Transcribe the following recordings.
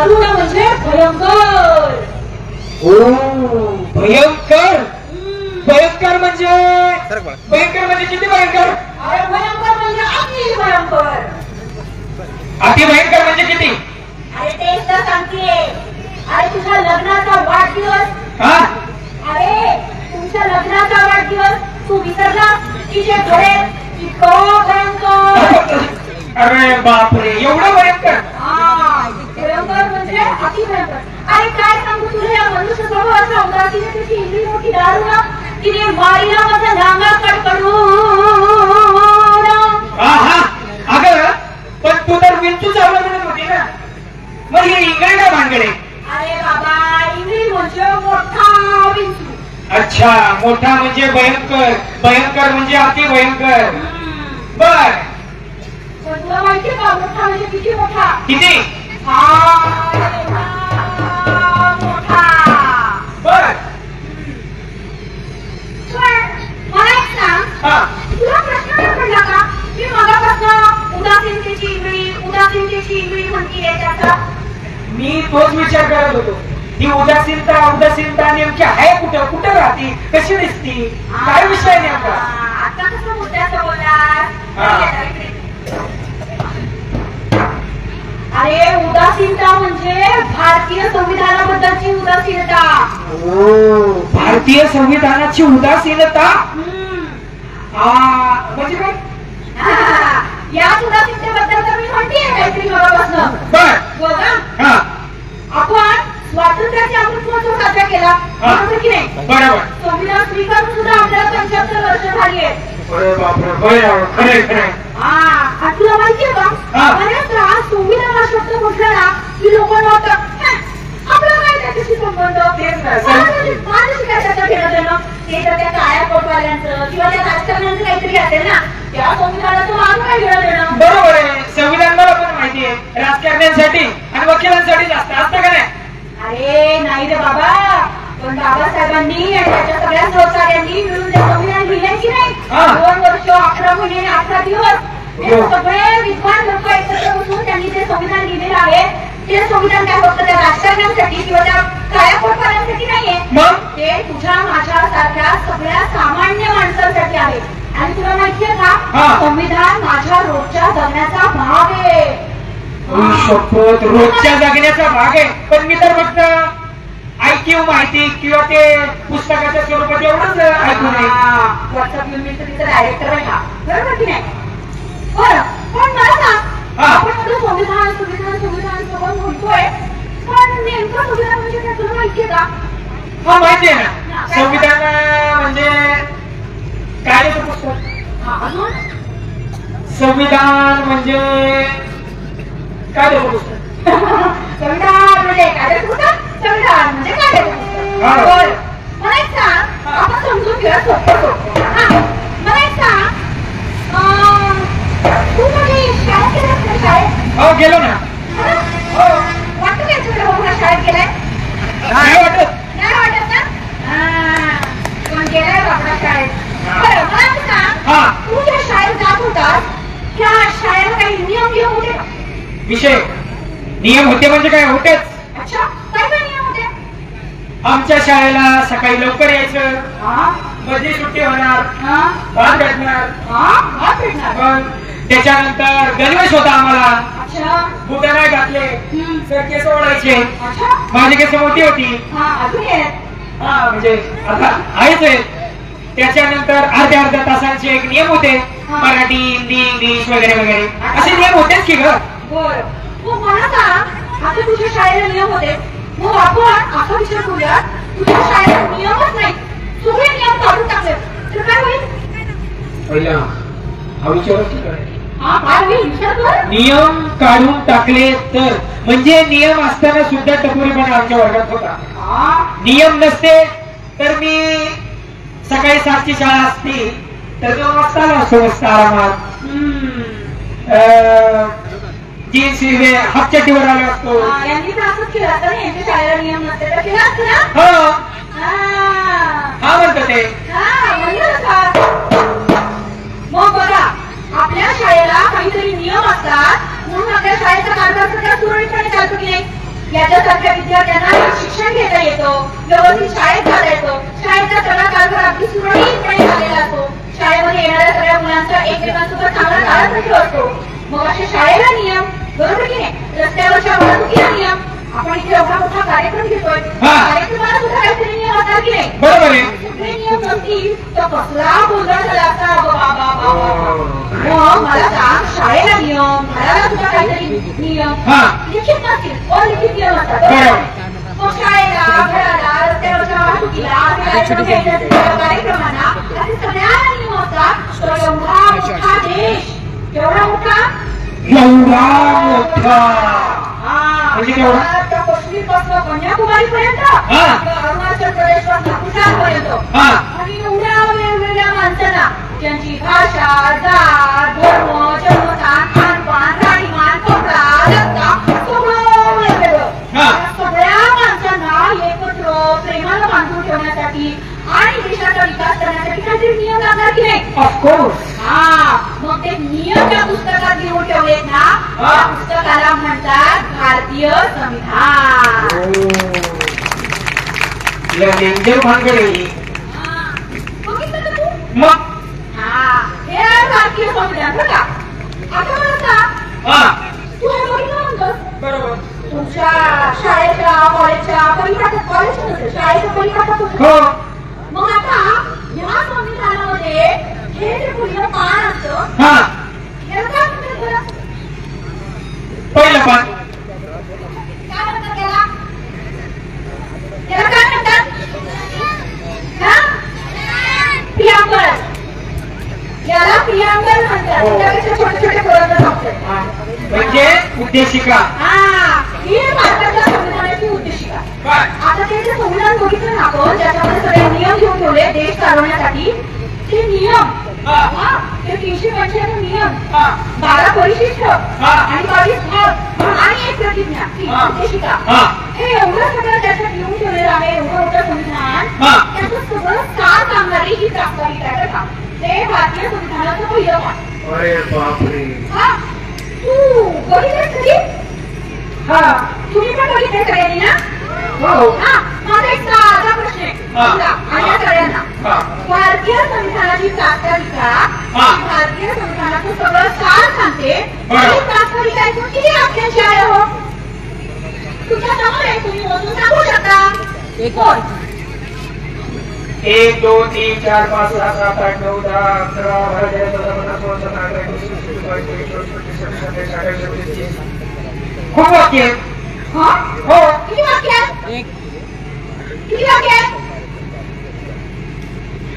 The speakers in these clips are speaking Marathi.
दारुण म्हणजे भयंकर. ओ भयंकर. भयंकर म्हणजे किती भयंकर? अरे भयंकर म्हणजे अति भयंकर. अति भयंकर म्हणजे किती? अरे तेच तर सांगते. अरे तुझ्या लग्नाचा वाढदिवस. हा अरे तुमच्या लग्नाचा वाढदिवस तू विसरला की जे घडे इतकं भयंकर. अरे बापरे एवढं भयंकर. भयंकर म्हणजे अति भयंकर. अरे काय सांगू तुला या मनुष्य स्वभावाच्या उदासीने त्याची इतकी मोठी दारू ना तिने मारीला माझा नांगा कडकडून. अगं पण तू तर विंचू चालवत होती ना मग हे इंगळे का भानगडे? अरे बाबा इंग्लिश म्हणजे मोठा विंचू. अच्छा मोठा म्हणजे भयंकर. भयंकर म्हणजे अति भयंकर. बर पण तुला माहितीये का मोठा म्हणजे किती मोठा? किती? मोठा. बर मला एक सांग तुला प्रश्न नाही पडला का की मगापासून उदासीनतेची इंगळी म्हणतीये त्याचा? मी तोच विचार करत होतो ही उदासीनता नेमकी आहे कुठं कुठं राहते कशी दिसती काय विषय नेमका? आता कसं मुद्द्याचं बोलणार? अरे उदासीनता म्हणजे भारतीय संविधानाबद्दलची उदासीनता. भारतीय संविधानाची उदासीनता म्हणजे काय? याच उदासीनतेबद्दल तर मी म्हणतेय काहीतरी मगापासून. बघा आपण स्वातंत्र्याची अमृत महोत्सव साजरा केला बरोबर की नाही? बरोबर. संविधान स्वीकारून सुद्धा आपल्याला 75 वर्ष झाली आहेत. तुला माहितीये का बऱ्याचदा संविधान हा शब्द म्हटला ना की लोकांना वाटतं आपला काय त्याच्याशी संबंध माझ्याशी काय त्याचं घेणं देणं. ते तर त्या काळ्या कोटवाल्यांचं किंवा त्या राजकारण्यांचं काहीतरी असेल ना त्या संविधानाचं माझं काय घेणं देणं. बरोबर आहे. संविधान मला पण माहिती आहे राजकारण्यांसाठी आणि वकिलांसाठी जास्त असतं का नाही? अरे नाही रे बाबा पण बाबासाहेबांनी आणि त्याच्या सगळ्या सहकार्यांनी मिळून ते संविधान लिहिले की नाही 2 वर्ष 11 महिने 18 दिवस हे सगळे विद्वान लोक एकत्र बसून त्यांनी जे संविधान लिहिलेलं आहे ते संविधान काय फक्त त्या राजकारण्यांसाठी किंवा त्या काळ्या कोटवाल्यांसाठी नाहीये ते तुझ्या माझ्या सारख्या सगळ्या सामान्य माणसांसाठी आहे. आणि तुला माहितीये का संविधान माझ्या रोजच्या जगण्याचा भाग आहे. शपथ रोजच्या जगण्याचा भाग आहे. पण मी तर फक्त ऐकीव माहिती किंवा ते पुस्तकाच्या स्वरूपात एवढंच ऐकून आहे. व्हॉट्सअप युनिट तिचा डायरेक्टर आहे हा बरोबर की नाही? बरं पण मला सांग आपण संविधान संविधान संविधान सगळं म्हणतोय पण नेमकं संविधान म्हणजे काय तुला माहितीये का? हा माहितीये ना. संविधान म्हणजे काय ते पुस्तक? संविधान म्हणजे काय ते पुस्तक? संविधान म्हणजे काय ते पुस्तक? संविधान म्हणजे काय ते पुस्तक? बरं मला एक सांग आपण समजून घेऊया सोपं. मला एक सांग तू कधी शाळेत गेलास का? शाळेत हो गेलो ना. वाटतं काय तुला बघून शाळेत गेलाय? नाही वाटत. नाही वाटत ना? पण गेलाय बाबा शाळेत. बरं मला सांग तू ज्या शाळेत जात होतास त्या शाळेला काही नियम होते का? विषय नियम होते म्हणजे काय होतेच. अच्छा काय काय नियम होते? आमच्या शाळेला सकाळी लवकर यायचं मध्ये सुट्टी होणार भात भेटणार पण त्याच्यानंतर गणवेश होता आम्हाला बुट नाही घातले तर केस ओढायचे. माझी केस मोठी होती म्हणजे आता आहेच आहे. त्याच्यानंतर अर्ध्या तासांचे एक नियम होते मराठी हिंदी इंग्लिश वगैरे वगैरे असे नियम होतेच की ग. बरं मला सांग आता तुझ्या शाळेला नियम होते मग आपण असा विचार करूया तुझ्या शाळेला नियमच नाही सगळे नियम काढून टाकले तर काय होईल? पहिला हा विचार नियम काढून टाकले तर म्हणजे नियम असताना सुद्धा टपोरीपणा आमच्या वर्गात होता. नियम नसते तर मी सकाळी 7ची शाळा असती तर 2 वाजता आलो असतो मस्त आरामात. जीन्स हाफ चड्डीवर आलो असतो. यांनी तर असंच केलं असतं ना यांच्या शाळेला नियम नसते तर केलं असतं ना? हो हा म्हणतो ते. मग बघा आपल्या शाळेला काहीतरी नियम असतात म्हणून आपल्या शाळेचा कारभार सगळ्या सुरळीतपणे चालतो की नाही? याच्यासारख्या विद्यार्थ्यांना शिक्षण घेता येतं, व्यवस्थित शाळेत जाता येतो, शाळेचा सगळा कारभार अगदी सुरळीतपणे झालेला असतो, शाळेमध्ये येणाऱ्या सगळ्या मुलांचा एकमेकांसोबत चांगला ताळमेळ असतो. मग अशा शाळेला नियम, बरोबर की नाही? रस्त्यावरच्या वाहतुकीला नियम, आपण इथे एवढा मोठा कार्यक्रम घेतोय, कार्यक्रमाला सुद्धा काहीतरी नियम असतात की नाही? बरोबर आहे. सगळे नियम नसतील तर कसला गोंधळ झाला असता. मग मला सांग, शाळेला नियम, घराला सुद्धा काहीतरी नियम लिखित नसतील, अलिखित नियम असतात. मग शाळेला, घराला, रस्त्यावरच्या वाहतुकीला, कार्यक्रमांना असे सगळ्यांना नियम असतात. तर एवढा मोठा देश, एवढा मोठा म्हणजे केवढा? काश्मीरपासून कन्याकुमारी पर्यंत, अरुणाचल प्रदेश पासून भूतानपर्यंत, आणि एवढ्या वेगवेगळ्या माणसांना त्यांची भाषा, जात, धर्म, जन्मस्थान, खानपान, राहणीमान, कपडा, रस्ता सगळं वेगवेगळं. सगळ्या माणसांना एकत्र प्रेमानं बांधून ठेवण्यासाठी आणि देशाचा विकास करण्यासाठी काहीतरी नियम लागणार की नाही? ऑफकोर्स. मग ते नियम त्या पुस्तकात लिहून ठेवलेत ना, त्या पुस्तकाला म्हणतात भारतीय संविधान. मग हे आहे भारतीय संविधान. बरं का? आता मला सांग, तू हे बघितलं म्हणतोस बरोबर तुमच्या शाळेच्या, कॉलेजच्या परिपाठात, कॉलेज नसेल, शाळेच्या परिपाठात हो. मग आता या संविधानामध्ये हे जे पहिलं पान असतं, याला काय म्हणतात बरं? पहिलं पान काय म्हणतात त्याला? याला काय म्हणतात? प्रियांबल. याला प्रियांबल म्हणतात. त्यापेक्षा छोटे छोटे फरक सांगतात. म्हणजे उद्देशिका. ही भारताच्या संविधानाची उद्देशिका. आता ते जे संविधान बघितलं ना आपण, त्याच्यामध्ये सगळे नियम घेऊन ठेवले देश चालवण्यासाठी. ते नियम, ते 385 नियम, 12 परिशिष्ट आणि 22 भाग आणि एक प्रतिज्ञा, उद्देशिका, हे एवढं सगळं त्याच्यात लिहून ठेवलेलं आहे. एवढं मोठं संविधान, त्याचं सगळं सार सांगणारी ही प्रास्ताविक आहे का? ते भारतीय संविधानाचं पहिलं पान. अरे बापरे. तू बघितलंस कधी? तुम्ही पण बघितलं सगळ्यांनी ना? माझा एक साधा प्रश्न आहे तुला आणि सगळ्यांना. भारतीय संविधानाची प्रास्ताविका, भारतीय संविधानाचं सगळं सार सांगते. प्रास्ताविका ऐकून किती वाक्यांची आहे हो? तुमच्या समोर आहे, तुम्ही मोजून सांगू शकता. 1 2 3 4 5 6 7 8 9 10 11 12 13 14 15 16 17 18 19 खूप वाक्य. हो, किती वाक्य? किती वाक्य?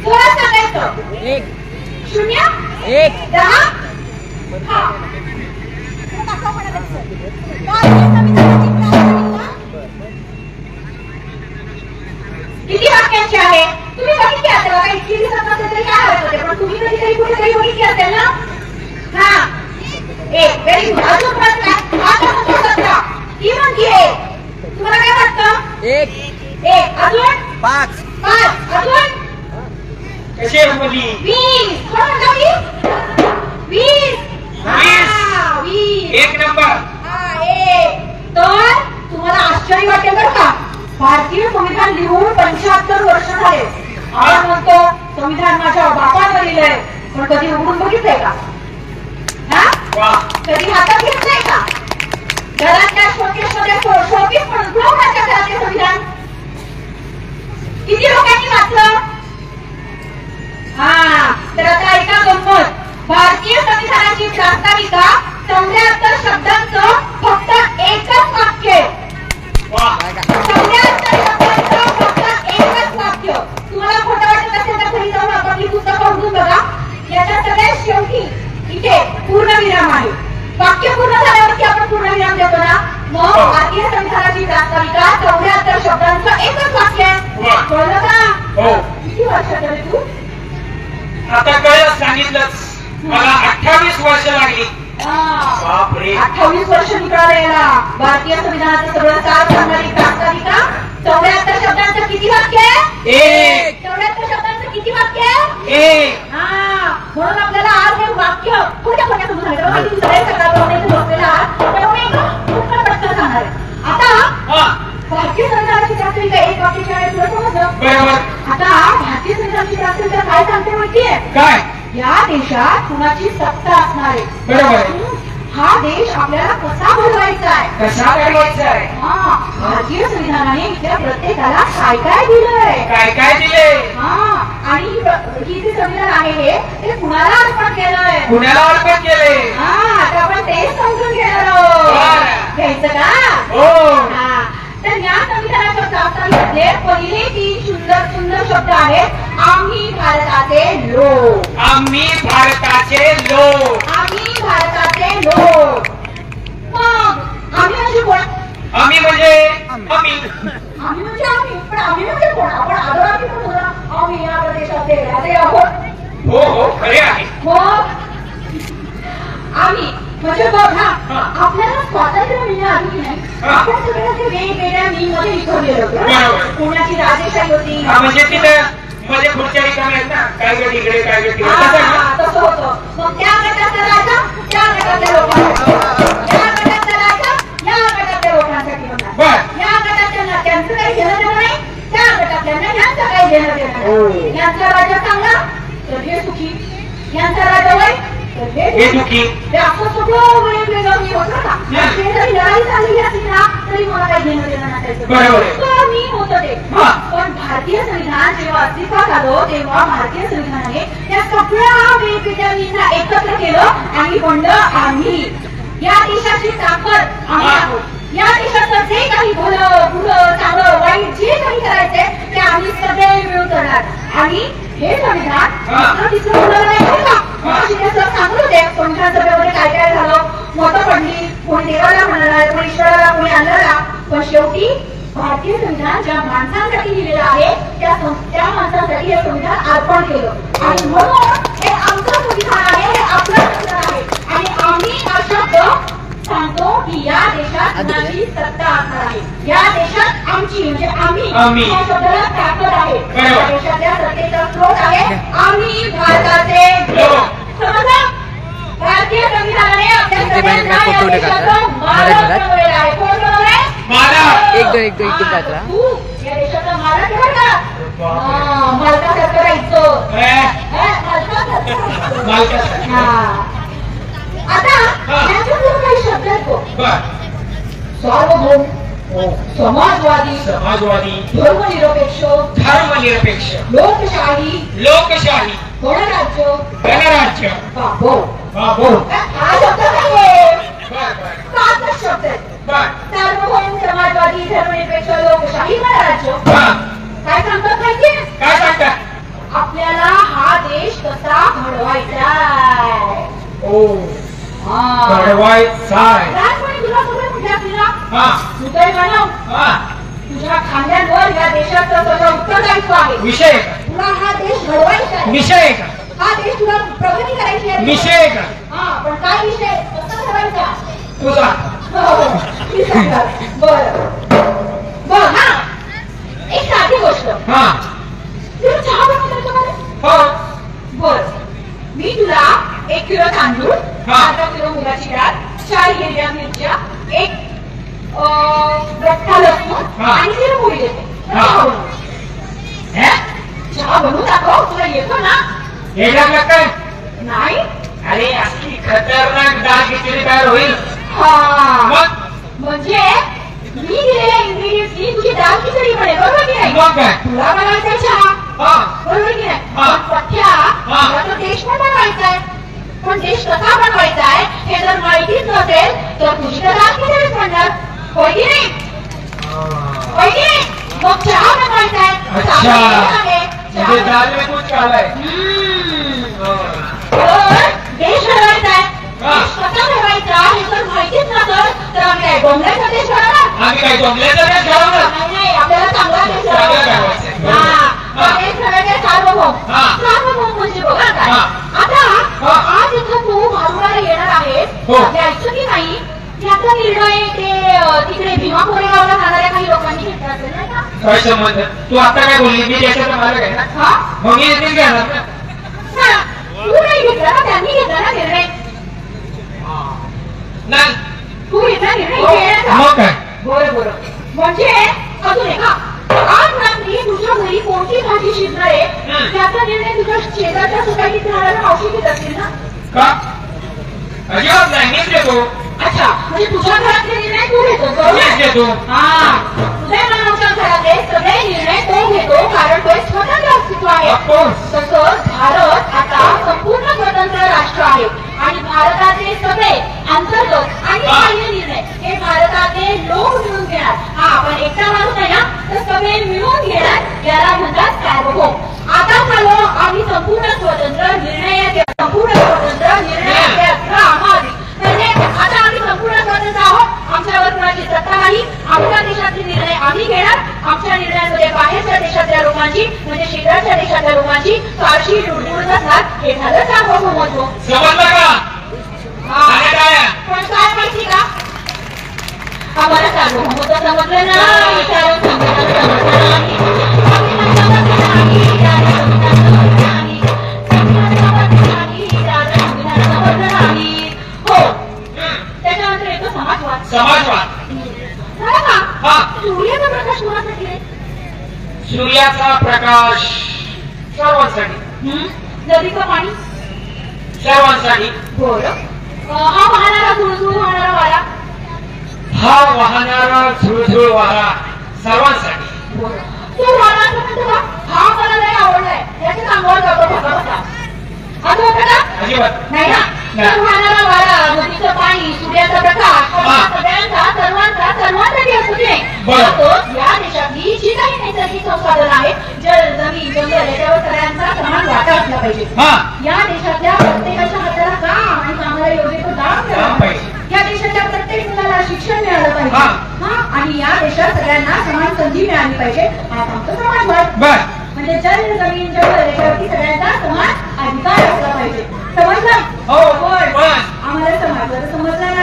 16 सांगायचं. 1 0 1 10. किती वाक्यांची आहे? तुम्ही बघितली असेल बघा. इतकी दिवसात नसेल तरी काय हरकत आहे, पण तुम्ही कधीतरी कुठेतरी बघितली असेल ना? एक व्हेरी गुड. अजून प्रश्न आहे. ती म्हणतीये, तुम्हाला काय वाटतं? 1 अजून 5 अजून कशी बोली 20. कोण म्हणतो 20? 20. एक नंबर. तर तुम्हाला आश्चर्य वाटेल बरं का, भारतीय संविधान लिहून 75 वर्ष झाले. आपण म्हणतो संविधान माझ्या बापानं लिहिलंय, पण कधी उघडून बघितलंय का? कधी हातात घेतलंय का? घरातल्या शोकेस मध्ये शोकेस म्हणून कोणाच्या घरातले संविधान किती लोकांनी वाचलं? तर आता ऐका गंमत. भारतीय संविधानाची प्रास्ताविका 74 शब्दांचं फक्त एकच वाक्य. 74 शब्दांचं फक्त एकच वाक्य. तुम्हाला खोटं वाटत असेल तर घरी जाऊन आपण ही पुस्तकं उघडून बघा. याच्या सगळ्यात शेवटी इथे पूर्णविराम आहे. वाक्य पूर्ण झाल्यावरती आपण पूर्णविराम देतो ना. मग भारतीय संविधानाची प्रास्ताविका 74 शब्दांचं एकच वाक्य. कळलं का? किती वर्षात आहे तू? आता कळलं, सांगितलंच. मला 28 वर्ष लागली. बापरे. 28 वर्ष निघाले याला. भारतीय संविधानाचं सगळं सार सांगणारी प्रास्ताविका 74 शब्दांचं किती वाक्य? 74 शब्दांचं किती वाक्य? म्हणून आपल्याला आज हे वाक्य खोट्या खोट्या समजून सांगितलं. सगळ्या सकाळप्रमाणे बसलेला आहात त्यामुळे एक प्रश्न सांगणार आहे. आता भारतीय संविधानाची प्राथमिकता एक वाक्याच्या आहे, तुला समजलं? बरोबर. आता भारतीय संविधानाची प्राथमिकता काय सांगते माहितीये? काय? या देशात कुणाची सत्ता असणार आहे. बरोबर. हा देश आपल्याला कसा घडवायचा आहे, कसा घडवायचा आहे. भारतीय संविधानाने इथल्या प्रत्येकाला काय काय दिलंय, काय काय दिले. आणि ही जे संविधान आहे ते कुणाला अर्पण केलंय, कुणाला अर्पण केले. आता आपण तेच समजून घेणार आहोत. घ्यायचं का? हो. तर या संविधानाच्या प्रास्ताविकेतले पहिले 3 सुंदर सुंदर शब्द आहेत. आम्ही भारताचे लोक. आम्ही भारताचे लोक. आम्ही भारताचे लोक. मग आम्ही म्हणजे कोण? आम्ही म्हणजे आम्ही. आम्ही म्हणजे आम्ही. पण आम्ही म्हणजे कोण? आपण आदराने कोण होता? आम्ही या प्रदेशाचे राजे आहोत. हो हो खरे आहे. मग आम्ही म्हणजे बघ ना, आपल्याला स्वातंत्र्य मिळालं की नाही, आपण सगळ्या ते वेगवेगळ्या मीमध्ये विखरलेलो होतो. कोणाची राजेशाही होती, म्हणजे तिथं मध्ये खुर्च्या रिकाम्या आहेत ना, काय गट इकडे काय गट तिकडे, तसं होतं. मग त्या गटातला राजा त्या गटातल्या लोकांसाठी, या गटातला राजा या गटातल्या लोकांसाठी होता. या गटातल्या त्यांचं काही घेणं देणं नाही, त्या गटातल्यांना यांचं काही घेणं देणं नाही. यांचा राजा चांगला तर हे सुखी, यांचा राजा वाईट हे दुखी. असं सगळं वेगवेगळं मी होतं का? जरी लढाई झालेली असली ना तरी मला काही घेणं देणं नसायचं. बरोबर. मी होतं ते. पण भारतीय संविधान जेव्हा अस्तित्वात आलं तेव्हा भारतीय संविधानाने त्या सगळ्या वेगवेगळ्या मीना एकत्र केलं आणि म्हणलं आम्ही या देशाची ताकद आम्ही आहोत. या देशाचं जे काही भलं बुरं चांगलं वाईट जे काही करायचंय ते आम्ही सगळे मिळून करणार. आणि हे संविधान तिसरं मुलाला नाही का? सांगत होते संविधान सभेमध्ये काय काय झालं, मतं पडली, कोणी देवाला म्हणाला, कोणी ईश्वराला, कोणी अन्नाला. पण शेवटी भारतीय संविधान ज्या माणसांसाठी लिहिलेलं आहे त्या माणसांसाठी हे संविधान अर्पण केलं. आणि म्हणून हे आमचं संविधान आहे, हे आपलं संविधान आहे. आणि आम्ही हा शब्द सांगतो की या देशात कुणाची सत्ता असणार आहे. या देशात आमची म्हणजे आम्ही या शब्दाला ताकद आहे. या देशातल्या सत्तेचा स्रोत आहे आम्ही भारताचे लोक. समजलं? भारतीय संविधानाने आपल्या सगळ्यांना या देशाचं मालक बनवलेलं आहे. कोण बनवलंय? मालक. एकदम तू या देशाचा मालक आहे बरं का? मालकासारखं राहायचं. आता याच्यातून काही शब्द सार्वभौम, समाजवादी, धर्मनिरपेक्ष, लोकशाही, गणराज्य, हा शब्द नाहीये. 5 शब्द आहेत. सार्वभौम, समाजवादी, धर्मनिरपेक्ष, लोकशाही, गणराज्य. काय सांगतात माहितीये? काय सांगतात? आपल्याला हा देश कसा घडवायचा आहे. लहानपणी तुला सगळं कुठल्या तुला हृदय बनव. तुझ्या खांद्यांवर या देशाचं सगळं उत्तरदायित्व आहे. विषय तुला हा देश घडवायचा आहे. विषय हा देश तुला प्रगती करायची आहे. विषय पण काय विषय कसा करायचा तुझा? बर हा एक साधी गोष्ट. तुला चहा बनवता? बर मी तुला 1 किलो तांदूळ, अर्धा किलो मुगाची डाळ, 4 हिरव्या मिरच्या, 1 गठ्ठा लसूण आणि जिरपुरी देते. चहा बनवून दाखव. तुला येतो ना? काय नाही. अरे अशी खतरनाक डाळ खिचडी तयार होईल. म्हणजे मी दिलेल्या इन्ग्रेडियंट्सनी तुझी डाळ खिचडी बनेल. बरोबर की नाही? तुला बनवायचा चहा. बरोबर की नाही? पठ्या तो देश पण बनवायचा आहे. पण देश कसा बनवायचा आहे हे जर माहितीच नसेल तर तुझी तर डाळ खिचडीच बनणार. होय की नाही? होय की नाही? मग चहा बनवायचा आहे. देश घडवायचा आहे. देश कसा घडवायचा हे जर माहितीच नसेल तर आम्ही काय डोंगराचा देश घडवणार? नाही, आपल्याला चांगला देश घडवायचा. देश घडवायचा सार्वभौम. सार्वभौम म्हणजे बघा काय, आता आज इथं तू भारूडाला येणार आहेस, यायचं की नाही याचा निर्णय ते तिकडे भीमा कोरेगावला जाणाऱ्या काही लोकांनी घेतला असेल नाही का? काय संबंध? तू आता काय बोलली? मी देशाचा मालक आहे ना. मग मी येथील घेणार ना. तू नाही घेतला ना, त्यांनी घेतला ना निर्णय. नाही तू घेतला निर्णय. मग काय? बरं म्हणजे अजून एका आज रात्री तुझ्या घरी कोणती भाजी शिजणार आहे त्याचा निर्णय तुझ्या शेजारच्या सोसायटीत राहणाऱ्या मावशी घेत असतील ना? का? अजिबात नाही, मीच घेतो. अच्छा, म्हणजे तुझ्या घरातले निर्णय तू घेतो? मीच घेतो. हा, तुझ्या मनाच्या घरातले सगळे निर्णय तो घेतो कारण तो एक स्वतंत्र अस्तित्व आहे. तसंच भारत आता संपूर्ण स्वतंत्र राष्ट्र आहे आणि भारताचे सगळे अंतर्गत आणि बाह्य निर्णय हे भारताचे लोक मिळून घेणार. हा, आपण एकटा माणूस आहे ना, तर सगळे मिळून घेणार, याला म्हणतात सार्वभौम. आता झालो आम्ही संपूर्ण स्वतंत्र निर्णयाचे म्हणजे आता आम्ही संपूर्ण स्वतंत्र आहोत. आमच्यावर कुणाची सत्ता नाही. आमच्या देशातील निर्णय आम्ही घेणार. आमच्या निर्णयांमध्ये बाहेरच्या देशातल्या लोकांची म्हणजे शेजारच्या देशातल्या लोकांची फारशी लुडबुड नसणार. हे झालं सार्वभौमत्व. समजलं का? पण काय माहिती का, आम्हाला सार्वभौमत्व समजलं नाही, कारण समजलं नाही. सूर्याचा प्रकाश कोणासाठी आहे? सूर्याचा प्रकाश सर्वांसाठी. नदीचं पाणी सर्वांसाठी. बरं. हा वाहणारा झुळझुळ वाहणारा वारा हा वाहणारा झुळझुळ वारा सर्वांसाठी. बरं. तो वारा असं म्हणतो का हा मला लय आवडलाय याच्या अंगावर जातो बघा बघा असं होतं का? अजिबात नाही ना. वाहणारा वारा, नदीचं पाणी, सूर्याचा प्रकाश सगळ्यांचा सर्वांसाठी असू दे. या देशातली जी काही नैसर्गिक संसाधनं आहेत, जल, जमीन, जंगल याच्यावर सगळ्यांचा समान वाटा असला पाहिजे. या देशातल्या प्रत्येकाच्या हाताला काम आणि कामाला योग्य तो दाम मिळाला पाहिजे. या देशाच्या प्रत्येक मुलाला शिक्षण मिळालं पाहिजे. आणि या देशात सगळ्यांना समान संधी मिळाली पाहिजे. हा आमचा समाजवाद. म्हणजे जल, जमीन, जंगल याच्यावरती सगळ्यांचा समान अधिकार असला पाहिजे. समजलं? हो. आम्हाला समाजवाद समजला नाही.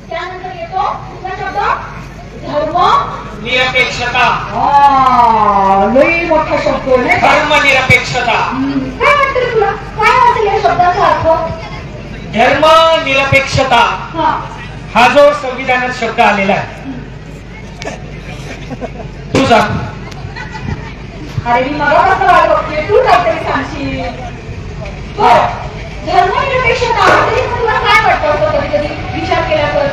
त्यानंतर येतो दुसरा शब्द धर्मनिरपेक्षता. लई मोठा शब्द आहे. धर्मनिरपेक्षता काय वाटतं तुला? काय वाटेल या शब्दाचा अर्थ? धर्मनिरपेक्षता हा जो संविधानात शब्द आलेला आहे तू सांग. अरे मी मला कसं वाट बघते, तू काहीतरी सांगशील. धर्मनिरपेक्षता तुला काय वाटतं कधी कधी विचार केला तर?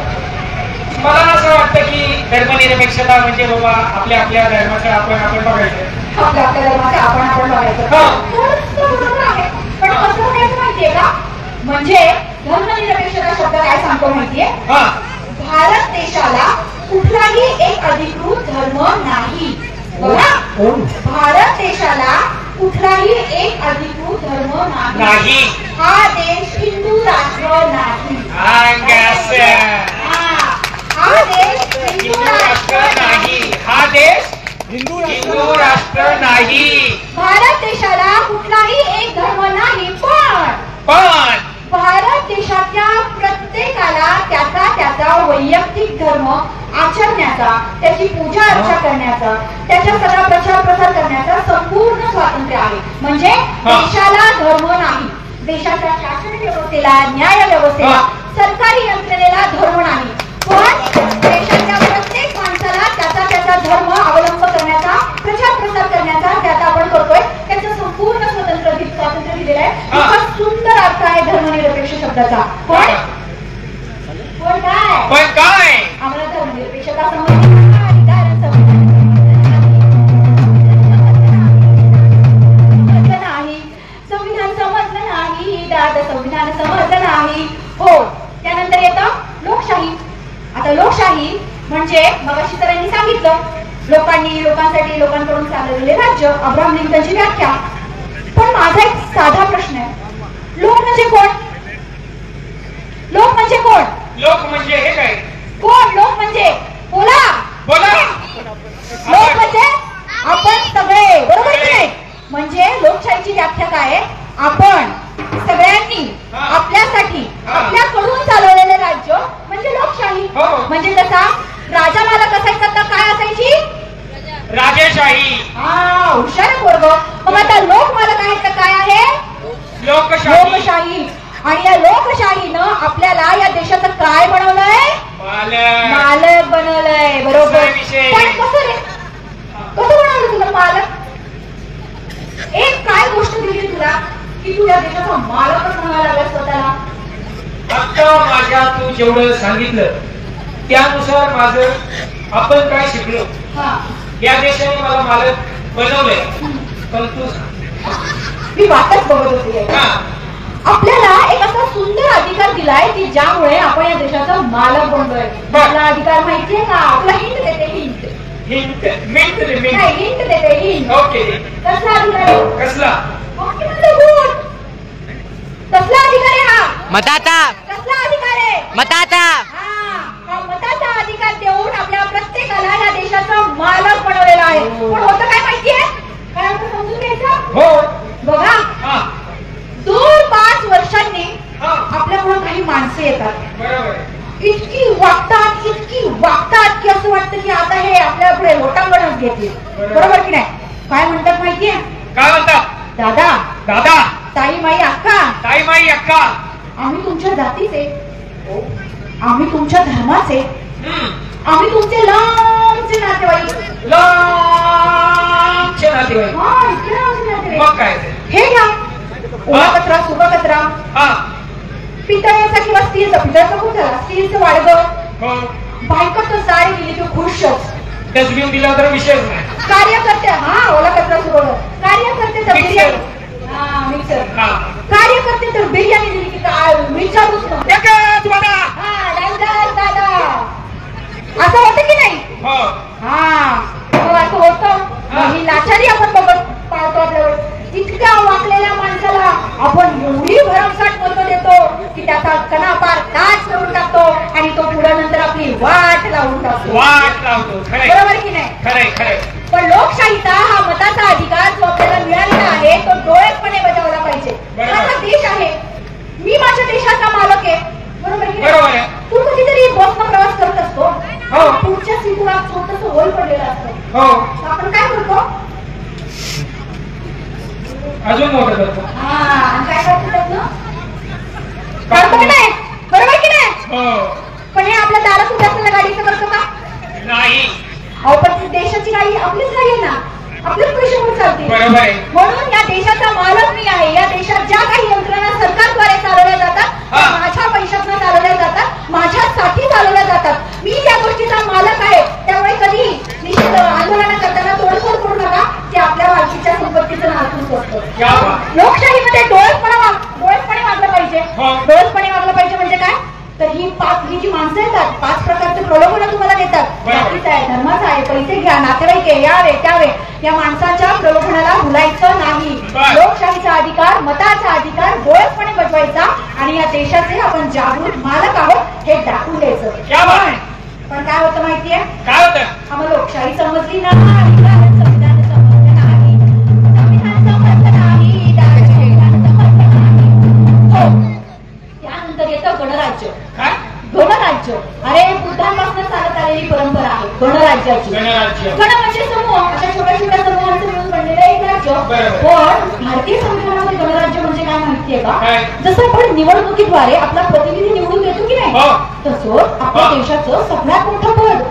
मला असं वाटतं की धर्मनिरपेक्षता म्हणजे बाबा आपल्या आपल्या धर्माचं आपण बघायचं. आपल्या धर्माचं आपण बघायचं. बरोबर आहे. पण कसं करायचं माहितीये का? म्हणजे धर्मनिरपेक्षता शब्द काय सांगतो माहितीये? भारत देशाला कुठलाही एक अधिकृत धर्म नाही. भारत देशाला कुठलाही एक अधिकृत धर्म नाही. हा देश हिंदू राष्ट्र नाही. हा देश हिंदू राष्ट्र नाही. हा देश हिंदू राष्ट्र नाही. भारत देशाला कुठलाही एक धर्म नाही. पण भारत देशातल्या प्रत्येकाला त्याचा वैयक्तिक धर्म आचरण्याचा, त्याची पूजा अर्चा करण्याचा, त्याच्या सगळा प्रचार प्रसार करण्याचा संपूर्ण स्वातंत्र्य आहे. म्हणजे देशाला धर्म नाही. देशाच्या शासन व्यवस्थेला, न्याय व्यवस्थेला, सरकारी यंत्रणेला धर्म नाही. पण देशाच्या प्रत्येक माणसाला त्याचा धर्म अवलंब करण्याचा, प्रचार प्रसार करण्याचा, त्याचा आपण करतोय त्याचं संपूर्ण स्वातंत्र्य दिलेलं आहे. खूपच सुंदर अर्थ आहे धर्मनिरपेक्ष शब्दाचा. पण काय आम्हाला धर्मनिरपेक्षता समजली नाही. संविधान समजलं नाही. संविधान समजलं नाही. हो. त्यानंतर येतं लोकशाही. आता लोकशाही म्हणजे मगाशी सरांनी सांगितलं लोकांसाठी लोकांकडून चाललेले राज्य, अब्राहम लिंकनची व्याख्या. पण माझा एक साधा प्रश्न आहे, लोक म्हणजे कोण? लोक म्हणजे कोण? लोक म्हणजे हे काय? कोण लोक म्हणजे? बोला. लोक म्हणजे आपण सगळे. बरोबर की नाही? म्हणजे लोकशाहीची व्याख्या काय? आपण सगळ्यांनी आपल्यासाठी आपल्याकडून चालवलेले राज्य म्हणजे लोकशाही. म्हणजे जसा राजा मालक असायचा तर काय असायची? राजेशाही. हुशार वर्ग. मग आता लोक मालक आहेत तर काय आहे? लोकशाही. आणि या लोकशाहीनं आपल्याला या देशाचं काय बनवलंय? मालक बनवलंय. बरोबर. पण कसं रे, कसं बनवलं तुला मालक? एक काय गोष्ट दिली तुला की तू या देशाचा मालकच म्हणायला लागला स्वतःला? आता माझ्या तू जेवढं सांगितलं त्यानुसार माझं आपण काय शिकलो, या देशाने मला मालक बनवलंय. पण तू मी वाटच बघत होती. आपल्याला एक असा सुंदर अधिकार दिलाय की ज्यामुळे आपण या देशाचा मालक बनलोय. आपला अधिकार माहितीये का? आपला हिंट देते. हिंट देते. हिंट. ओके. कसला अधिकार आहे? कसला? कसला अधिकार आहे हा? मताचा. कसला अधिकार आहे? मताचा. हा मताचा अधिकार देऊन आपल्या प्रत्येकाला या देशाचा मालक बनवलेला आहे. पण होतं काय माहितीये? काय होतं समजून घ्यायचं? हो. बघा, 2-5 वर्षांनी आपल्यामुळे काही माणसं येतात. बरोबर. इतकी वागतात की असं वाटतं की आता हे आपल्या पुढे लोटांगणच घेतील. बरोबर की नाही? काय म्हणतात माहितीये? काय म्हणतात? दादा, ताई माई अक्का, आम्ही तुमच्या जातीचे, आम्ही तुमच्या धर्माचे, आम्ही तुमचे लांबचे नातेवाईक. मग काय? हे घ्या, ओला कचरा, सुका कचरा, पितळेचा किंवा स्टीलचा. पितळेचा खूप झाला, स्टीलचं वाडगं. बायका तर साडी दिली की खुशच. डस्टबिन दिला तर विषयच नाही. कार्यकर्ते, ओला कचरा सुरवलं. कार्यकर्ते तर बिर्याणी, मिक्सर. कार्यकर्ते तर बिर्याणी दिली की विचारूच नको. दादा असं होतं की नाही? असं होतं. ही लाचारी आपण बघत पाहतो आपल्यावर. इतक्या वाकलेल्या माणसाला आपण एवढी भरमसाठ मतं देतो की त्याचा कणापार ताट करून टाकतो आणि तो पुढे नंतर आपली वाट लावतो. बरोबर की नाही? खरंय. पण लोकशाहीचा हा मताचा अधिकार जो आपल्याला मिळालेला आहे तो डोळेपणे बजावला पाहिजे. माझा देश आहे, मी माझ्या देशाचा मालक आहे. बरोबर की नाही? तू कधीतरी बसनं प्रवास करत असतो, पुढच्या सीटला छोटस होल पडलेलं असतं. आपण काय करतो? अजून मोठं करतो. काय करतो त्यातनं? करतो की नाही? बरोबर की नाही? पण हे आपल्या दारात उभ्या असलेल्या गाडीचं करतो का? नाही. पण देशाची गाडी आपलीच गाडी आहे ना, आपल्याच पैशावर चालते. बरोबर आहे. म्हणून या देशाचा मालक मी आहे. या देशात ज्या काही यंत्रणा सरकारद्वारे चालवल्या जातात त्या माझ्या पैशातून चालवल्या जातात, माझ्यासाठी चालवल्या जातात. मी या गोष्टीचा मालक आहे. त्यामुळे कधी निश्चित आंदोलन करताना तोडफोड करू नका. ते आपल्या मालकीच्या संपत्तीचं नासूक असतं. लोकशाहीमध्ये डोळसपणे वागलं पाहिजे. डोळसपणे वागलं पाहिजे म्हणजे काय? तर ही जी माणसं येतात 5 प्रकारचे प्रलोभन तुम्हाला देतात. जातीचा आहे, धर्माचा आहे, पैसे घ्या, नातेवाईक आहे, यावे त्यावे. या माणसाच्या प्रलोभनाला भुलायचं नाही. लोकशाहीचा अधिकार, मताचा अधिकार डोळसपणे बजवायचा आणि या देशाचे आपण जागृत मालक आहोत हे दाखवून द्यायचं. पण काय होतं माहितीये? काय होतं? आम्हाला लोकशाही समजली नाही, संविधान समजलं नाही, त्यानंतर येतं गणराज्य. काय? गणराज्य. अरे बुद्धांपासून चालत आलेली परंपरा आहे गणराज्याची. गण म्हणजे समूह, अशा छोट्या समूहांचं मिळून बनलेलं एक राज्य. पण भारतीय संविधानामध्ये गणराज्य म्हणजे काय माहितीये का? जसं आपण निवडणुकीद्वारे आपला प्रतिनिधी निवडून देतो की नाही, तसंच आपल्या देशाचं सगळ्यात मोठं पद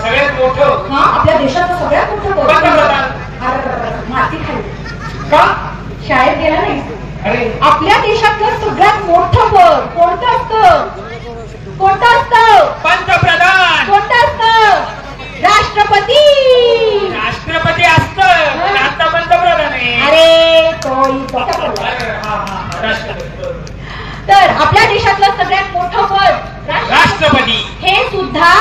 सगळ्यात मोठं. आपल्या देशाचं सगळ्यात मोठं पद माती खाली का? शाळेत गेला नाही? आपल्या देशातलं सगळ्यात मोठं पद कोणतं असतं? पंतप्रधान. कोणतं असतं? राष्ट्रपती. राष्ट्रपती असतं, आता पंतप्रधान आहे. अरे तर आपल्या देशातलं सगळ्यात मोठं पद राष्ट्रपती हे सुद्धा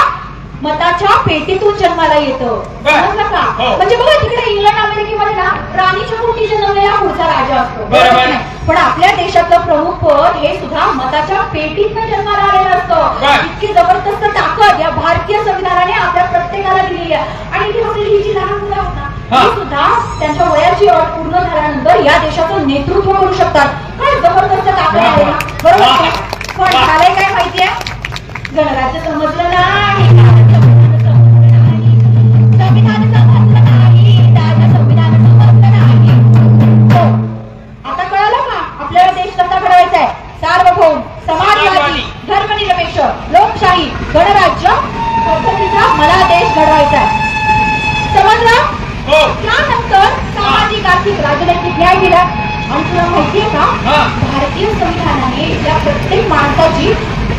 मताच्या पेटीतून जन्माला येतं. समजलं का? म्हणजे बघा तिकडे इंग्लंड अमेरिकेमध्ये ना राणीच्या पोटी जन्मलेला पुढचा राजा असतो. बरोबर. पण आपल्या देशातलं प्रमुख पद हे सुद्धा मताच्या पेटीतून जन्माला आलेलं असतं. इतकी जबरदस्त ताकद या भारतीय संविधानाने आपल्या प्रत्येकाला दिलेली आहे. आणि ही जी लहान मुलं आहेत ना ही सुद्धा त्यांच्या वयाची अट पूर्ण झाल्यानंतर या देशाचं नेतृत्व करू शकतात. काय जबरदस्त ताकद आहे ना. बरोबर. पण झालंय काय माहितीये? गणराज्य समजलं नाही, संविधान समजलं नाही, संविधान समजलं नाही.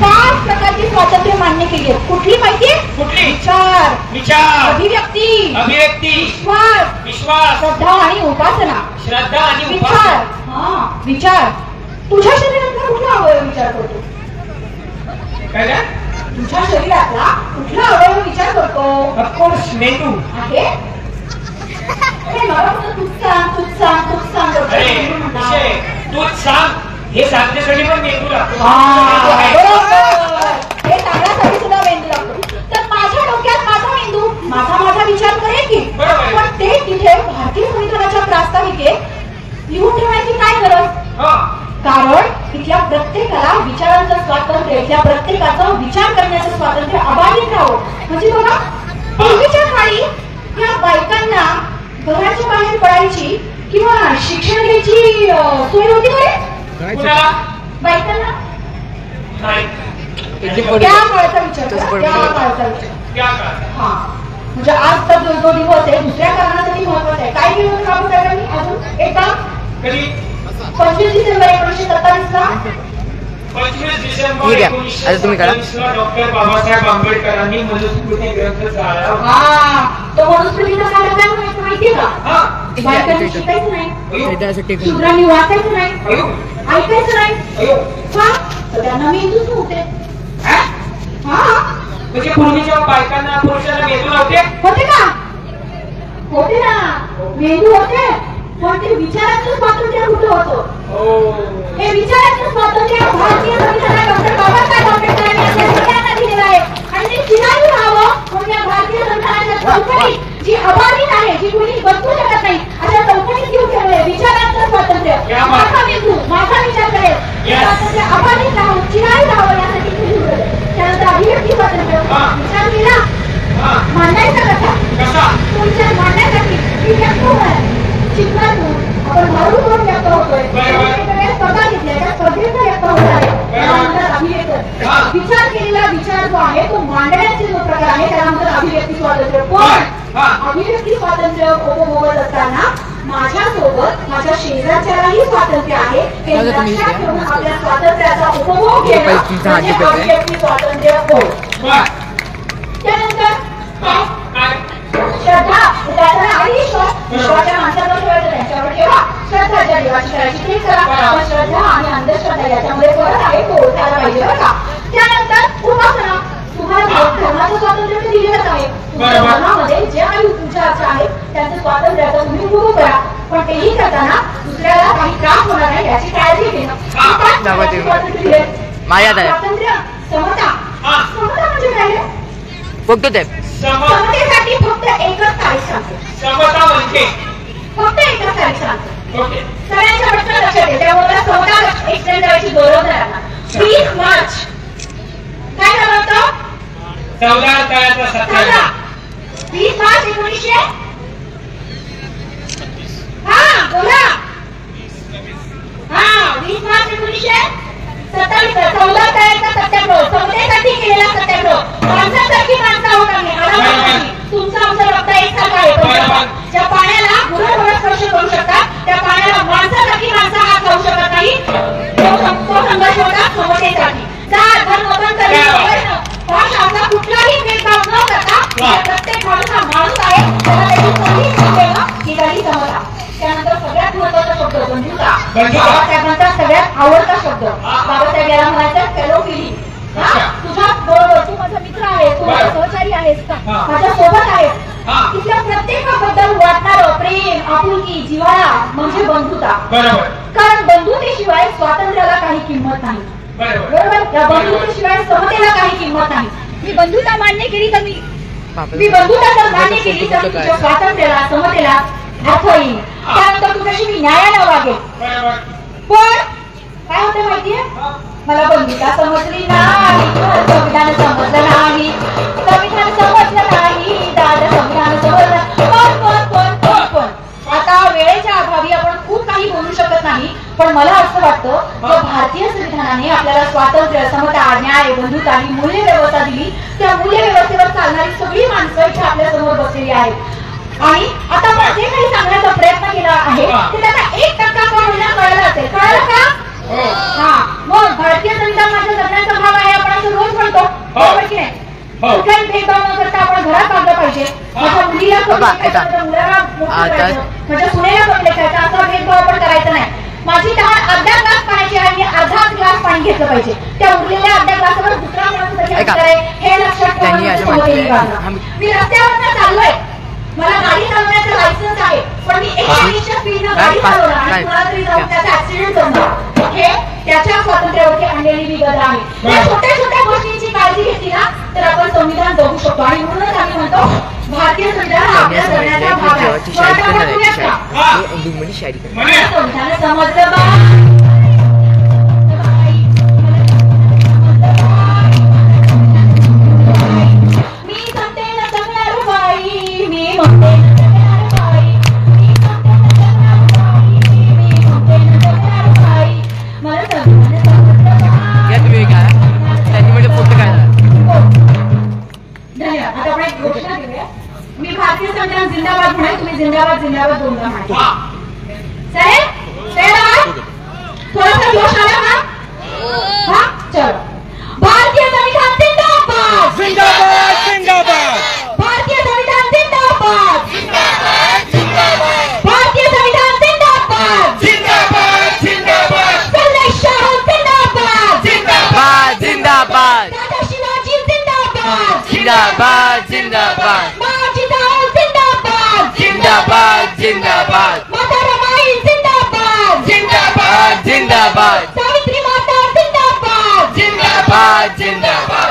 5 प्रकारची स्वातंत्र्य मान्य केली आहेत. कुठली माहितीये? कुठली? विचार, विचार, अभिव्यक्ती, विश्वास, श्रद्धा आणि उपासना. विचार, विचार. तुझ्या शरीरातला कुठला अवयव विचार करतो? तुझ्या शरीरातला कुठला अवयव विचार करतो? ऑफकोर्स मेंदू आहे. तूच सांग. हे सांगण्यासाठी पण मेंदू लागतो. हे सांगण्यासाठी सुद्धा मेंदू लागतो. तर माझ्या डोक्यात माझा मेंदू माझा विचार करेल की, पण ते तिथे भारतीय संविधानाच्या प्रास्ताविकेत लिहून ठेवण्याची काय गरज? कारण इथल्या प्रत्येकाला विचारांचं स्वातंत्र्य, इथल्या प्रत्येकाचा विचार करण्याचं स्वातंत्र्य अबाधित राहावं. म्हणजे बघा, पूर्वीच्या काळी या बायकांना घराच्या बाहेर पडायची किंवा शिक्षण घ्यायची सोय होती बरे बायकांना. त्या काळाचा विचार हा, म्हणजे आज तर जो दिवस आहे दुसऱ्या कारणासाठी महत्वाचा आहे. काय केलं होतं बाबासाहेबांनी? अजून एका 25 डिसेंबर 1927 ला 25 डिसेंबर 1927 ला डॉक्टर बाबासाहेब आंबेडकरांनी मनुस्मृती ग्रंथ जाळला. तो मनुस्मृतीचा काय म्हणायचं माहितीये का? बायकांनी शिकायचं नाही, शूद्रांनी वाचायचं नाही, ऐकायचं नाही. त्यांना मेंदूच नव्हते. म्हणजे पूर्वीच्या बायकांना पुरुषांना मेंदू नव्हते? होते का? होते ना, मेंदू होते, पण ते विचाराचं स्वातंत्र्य कुठं होतं? हे विचाराचं स्वातंत्र्य भारतीय संविधानात डॉक्टर बाबासाहेब आंबेडकरांनी आपल्या सगळ्यांना दिलेलं आहे. आणि ते चिरायला राहावं म्हणून या भारतीय संविधानाच्या चौकटीत जी अबाधित आहे, जी कुणी बदलू शकत नाही, अशा चौकटीत घेऊन ठेवले विचाराचं स्वातंत्र्य. माझा मेंदू माझा विचार करेल, स्वातंत्र्य अबाधित राहावं, चिरायला राहावं यासाठी ठेवले. त्यानंतर अभिव्यक्ती स्वातंत्र्य. विचार केला मांडायचा कसा? तो विचार मांडण्यासाठी मी व्यक्त होणार. शिकणार आपण मारून करून व्यक्त होतोय. स्पर्धा घेतल्या, त्या स्पर्धेचा व्यक्त होणार आहे. त्यानंतर अभिव्यक्त विचार केलेला विचार जो आहे तो मांडण्याचे जो प्रकार आहे त्यानंतर अभिव्यक्ती स्वातंत्र्य. पण अभिव्यक्ती स्वातंत्र्य उपभोगत असताना माझ्यासोबत माझ्या शेजारच्यालाही स्वातंत्र्य आहे. हे लक्षात ठेवून आपल्या स्वातंत्र्याचा उपभोग घेणं म्हणजे अभिव्यक्ती स्वातंत्र्य होय. त्यानंतर श्रद्धा, आणि विश्वाच्या माणसावर ठेवायचं, त्यांच्यावर ठेवा. श्रद्धा ज्या देवाची करायची ते करा. पण श्रद्धा आणि अंधश्रद्धा याच्यामध्ये फरक आहे, तो ओळखायला पाहिजे बरं का. त्यानंतर उपासना. तुम्हाला धर्माचं स्वातंत्र्य दिलेलंच आहे. तुमच्या धर्मामध्ये जे काही पूजा अर्चा आहेत त्यांचं स्वातंत्र्याचा तुम्ही उपभोग करा, पण तेही करताना दुसऱ्याला काही त्रास होणार नाही याची काळजी घेणं. स्वातंत्र्य दिले. स्वातंत्र्य, समता. समता म्हणजे काय? फक्त ते समतेसाठी फक्त एकच तारीख सांगते. समता म्हणजे फक्त एकच तारीख सांगते. सगळ्यांच्या पटकन लक्षात येते. त्यामुळे समता एक्सटेंड करायची गरज नाही. 30 मार्च काय झालं होतं? 14 तळ्याचा सत्याग्रह. 20 मार्च 1900 बोला. 20 मार्च 1927 14 तळ्याचा सत्याग्रह. समतेसाठी केलेला सत्याग्रह. माणसासारखी माणसं होत नाही. तुमचं आमचं रक्त एकसारखं आहे. ज्या पाण्याला गुरुवर स्पर्श करू शकतात त्या पाण्याला माणसासारखी माणसं हात लावू शकत नाही. तो संघर्ष होता समतेसाठी. जात धर्म पंथ भाषा कुठलाही भेदभाव न करता प्रत्येक माणूस हा माणूस आहे. ही समता. त्यानंतर सगळ्यात महत्वाचा शब्द बंधुता. बाबासाहेबांचा सगळ्यात आवडता शब्द. बाबासाहेब याला म्हणायचं फेलोफिली. तुझ्या बरोबर तू माझा मित्र आहेस, तू माझा सहचारी आहेस का, माझ्या सोबत आहेस. तिथल्या प्रत्येकाबद्दल वाटणारं प्रेम, आपुलकी, जिव्हाळा म्हणजे बंधुता. कारण बंधुतेशिवाय स्वातंत्र्याला काही किंमत नाही. बरोबर. या बंधुतेशिवाय समतेला काही किंमत नाही. मी बंधुता मान्य केली तर मी बंधुता जर मान्य केली तर तुझ्या स्वातंत्र्याला समतेला अर्थ येईल. त्यानंतर तुझ्याशी मी न्यायाला वागेल. पण काय होतं माहितीये, मला बंधुता समजली नाही, संविधान समजलं नाही, संविधान समजलं नाही, दादा संविधान समजलं. पण आता वेळेच्या अभावी आपण खूप काही बोलू शकत नाही. पण मला असं वाटतं की भारतीय संविधानाने आपल्याला स्वातंत्र्य, समता, न्याय, बंधुता ही मूल्य व्यवस्था दिली. त्या मूल्य व्यवस्थेवर चालणारी सगळी माणसं इथे आपल्या समोर बसलेली आहेत. आणि आता आपण जे काही सांगण्याचा प्रयत्न केला आहे ते त्याचा 1% का होईना कळलं असेल. कळलं का? मग भारतीय संविधान माझ्या जगण्याचा भाग आहे आपण असं बरोबर की नाही? कुठलाही भेदभाव न करता आपण घरात वागलं पाहिजे. माझ्या मुलीला कमी लेखायचं, मुलाला मोठं करायचं, माझ्या सुनेला कमी लेखायचं, असा भेदभाव आपण करायचा नाही. माझी तहान अर्धा ग्लास पाण्याची आहे, मी अर्धा ग्लास पाणी घेतलं पाहिजे. त्या उरलेल्या अर्ध्या ग्लासावर दुसरा माणूस कधी अधिकार आहे हे लक्षात ठेवा. मी रस्त्यावर चाललोय, मला गाडी चालवण्याचं लायसन्स आहे, पण मी 120च्या स्पीडनं गाडी चालवणार आणि कोणाला तरी जाऊन त्याचा ऍक्सिडेंट होणार, हे त्याच्या स्वातंत्र्यावरती आणलेली विगत आहे. या छोट्या छोट्या गोष्टींची काळजी घेतली ना तर आपण संविधान जगू शकतो. आणि म्हणूनच आम्ही म्हणतो भारतीय संविधान हा आपल्या जगण्याचा भाग आहे. संविधान समजलं बा. मी भारतीय संविधान जिंदाबाद म्हणे, तुम्ही जिंदाबाद जिंदाबाद दोनदा म्हणा. थोडासा जोश आला का? हा चलो. भारतीय संविधान जिंदाबाद जिंदाबाद जिंदाबाद. भारतीय संविधान जिंदाबाद जिंदाबाद. भारतीय संविधान जिंदाबाद जिंदाबाद जिंदाबाद. संदेश जिंदाबाद जिंदाबाद जिंदाबाद. दादा शिवाजी जिंदाबाद जिंदाबाद जिंदाबाद. जिंदाबाद जिंदाबाद. माता रमाई जिंदाबाद जिंदाबाद जिंदाबाद. सावित्री माता जिंदाबाद जिंदाबाद जिंदाबाद.